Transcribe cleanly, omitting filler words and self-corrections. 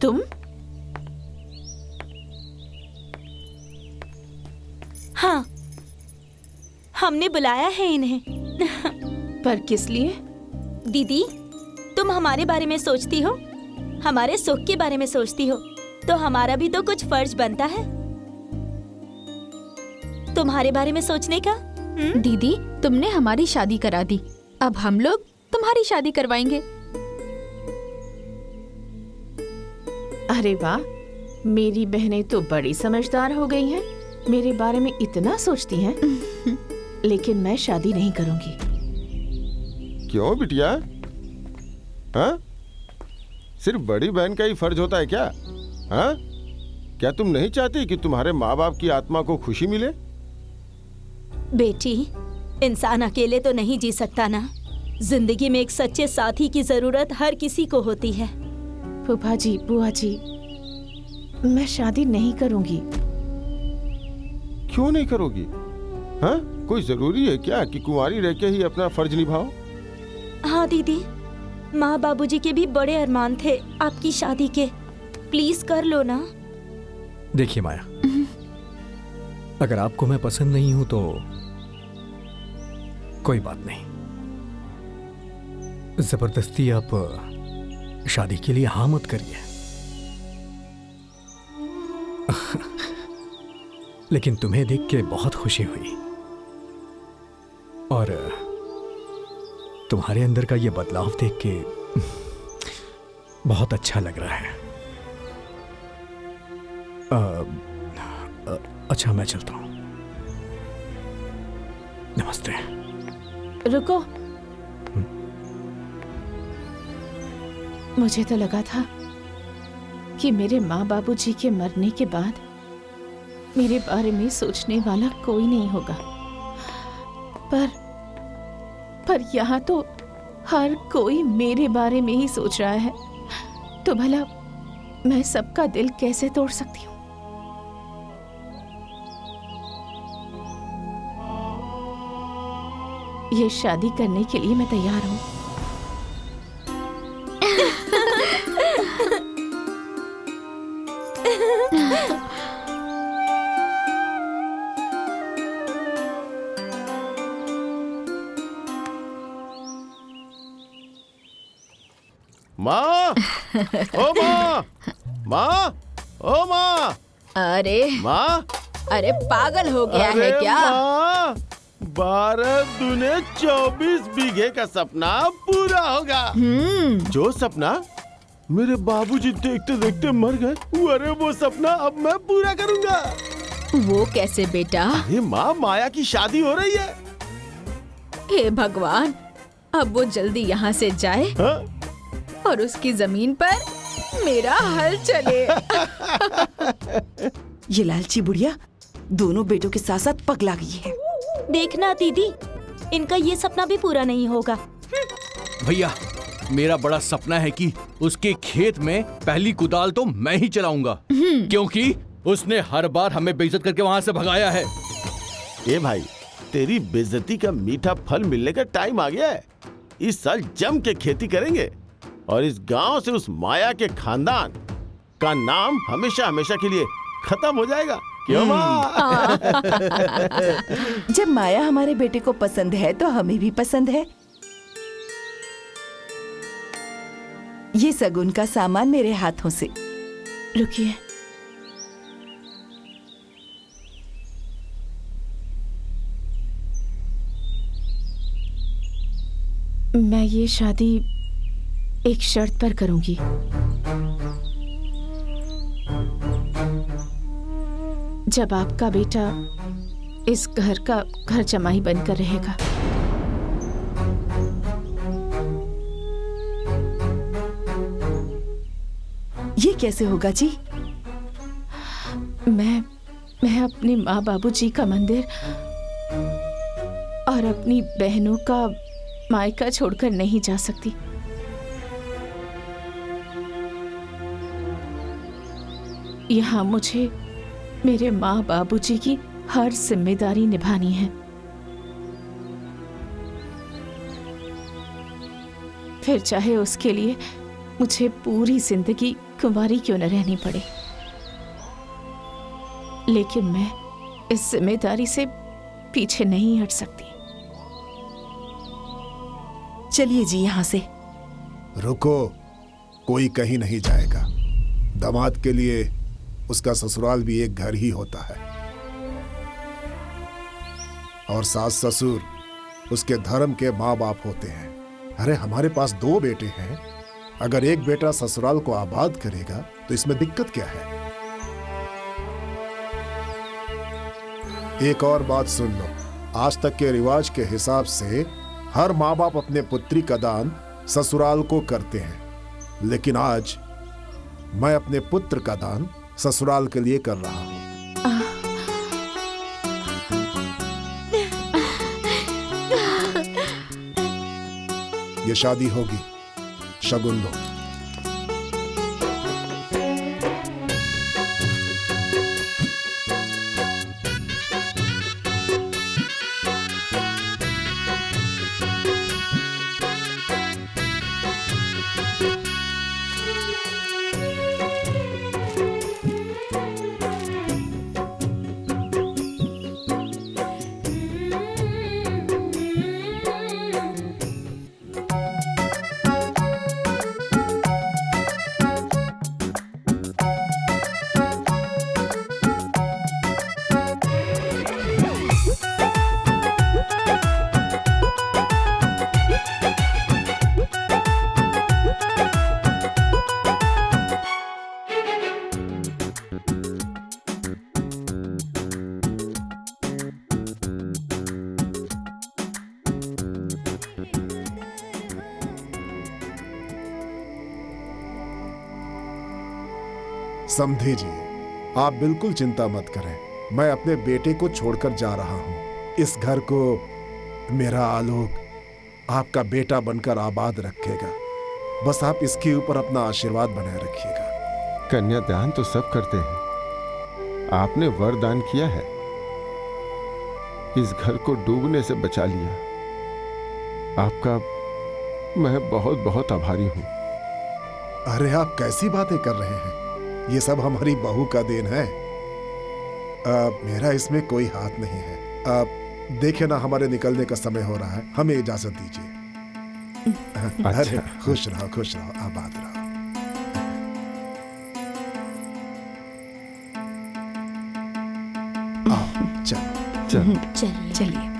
तुम? हाँ, हमने बुलाया है इन्हें। पर किस लिए? दीदी, तुम हमारे बारे में सोचती हो, हमारे सुख के बारे में सोचती हो, तो हमारा भी तो कुछ फर्ज बनता है तुम्हारे बारे में सोचने का। दीदी, तुमने हमारी शादी करा दी, अब हम लोग तुम्हारी शादी करवाएंगे। अरे वाह, मेरी बहनें तो बड़ी समझदार हो गई हैं, मेरे बारे में इतना सोचती हैं। लेकिन मैं शादी नहीं करूंगी। क्यों बिटिया? हाँ? सिर्फ बड़ी बहन का ही फर्ज होता है क्या? हाँ? क्या तुम नहीं चाहती कि तुम्हारे माँ बाप की आत्मा को खुशी मिले? बेटी, इंसान अकेले तो नहीं जी सकता ना। जिंदगी में एक सच्चे साथी की जरूरत हर किसी को होती है। फूफा जी, बुआ जी, मैं शादी नहीं करूंगी। क्यों नहीं करोगी? हाँ? कोई जरूरी है क्या कि कुंवारी रह के ही अपना फर्ज निभाओ? हाँ दीदी, माँ बाबूजी के भी बड़े अरमान थे आपकी शादी के। प्लीज कर लो ना। देखिए माया, अगर आपको मैं पसंद नहीं हूं तो कोई बात नहीं। जबरदस्ती आप शादी के लिए हाँ मत करिए। लेकिन तुम्हें देख के बहुत खुशी हुई और तुम्हारे अंदर का ये बदलाव देख के बहुत अच्छा लग रहा है। अच्छा, मैं चलता हूं। नमस्ते। रुको, मुझे तो लगा था कि मेरे माँ बाबूजी के मरने के बाद मेरे बारे में सोचने वाला कोई नहीं होगा, पर यहाँ तो हर कोई मेरे बारे में ही सोच रहा है। तो भला मैं सबका दिल कैसे तोड़ सकती हूँ? ये शादी करने के लिए मैं तैयार हूँ। माँ! ओ माँ! माँ! ओ माँ! अरे माँ! अरे, पागल हो गया है क्या? माँ! 12 दूने 24 बीघे का सपना पूरा होगा। जो सपना मेरे बाबूजी देखते देखते मर गए, अरे वो सपना अब मैं पूरा करूंगा। वो कैसे बेटा? अरे माँ, माया की शादी हो रही है। हे भगवान, अब वो जल्दी यहाँ से जाए। हाँ? और उसकी जमीन पर मेरा हल चले। ये लालची बुढ़िया दोनों बेटों के साथ साथ पगला गई है। देखना दीदी, इनका ये सपना भी पूरा नहीं होगा। भैया, मेरा बड़ा सपना है कि उसके खेत में पहली कुदाल तो मैं ही चलाऊंगा, क्योंकि उसने हर बार हमें बेइज्जत करके वहाँ से भगाया है। ए भाई, तेरी बेइज्जती का मीठा फल मिलने का टाइम आ गया है। इस साल जम के खेती करेंगे और इस गांव से उस माया के खानदान का नाम हमेशा हमेशा के लिए खत्म हो जाएगा। क्यों माँ? जब माया हमारे बेटे को पसंद है तो हमें भी पसंद है। ये सगुन का सामान मेरे हाथों से। रुकिए, मैं ये शादी एक शर्त पर करूंगी। जब आपका बेटा इस घर का घर जमाई बनकर रहेगा। ये कैसे होगा जी? मैं अपने माँ बाबूजी का मंदिर और अपनी बहनों का मायका छोड़कर नहीं जा सकती। यहाँ मुझे मेरे माँ बाबूजी की हर जिम्मेदारी निभानी है। फिर चाहे उसके लिए मुझे पूरी जिंदगी कुंवारी क्यों न रहनी पड़े, लेकिन मैं इस जिम्मेदारी से पीछे नहीं हट सकती। चलिए जी यहाँ से। रुको, कोई कहीं नहीं जाएगा। दामाद के लिए उसका ससुराल भी एक घर ही होता है, और सास ससुर उसके धर्म के माँ बाप होते हैं। अरे हमारे पास 2 बेटे हैं, अगर एक बेटा ससुराल को आबाद करेगा तो इसमें दिक्कत क्या है? एक और बात सुन लो, आज तक के रिवाज के हिसाब से हर माँ बाप अपने पुत्री का दान ससुराल को करते हैं, लेकिन आज मैं अपने पुत्र का दान ससुराल के लिए कर रहा हूं। ये शादी होगी, शगुन दो। समझे जी, आप बिल्कुल चिंता मत करें, मैं अपने बेटे को छोड़कर जा रहा हूं। इस घर को मेरा आलोक आपका बेटा बनकर आबाद रखेगा। बस आप इसके ऊपर अपना आशीर्वाद बनाए रखिएगा। कन्यादान तो सब करते हैं, आपने वरदान किया है, इस घर को डूबने से बचा लिया। आपका मैं बहुत बहुत आभारी हूं। अरे आप कैसी बातें कर रहे हैं, ये सब हमारी बहू का देन है। मेरा इसमें कोई हाथ नहीं है। देखिए ना, हमारे निकलने का समय हो रहा है, हमें इजाजत दीजिए। अच्छा। अरे खुश रहो, आबाद रहो। आओ, चलो। चल चलिए चलिए।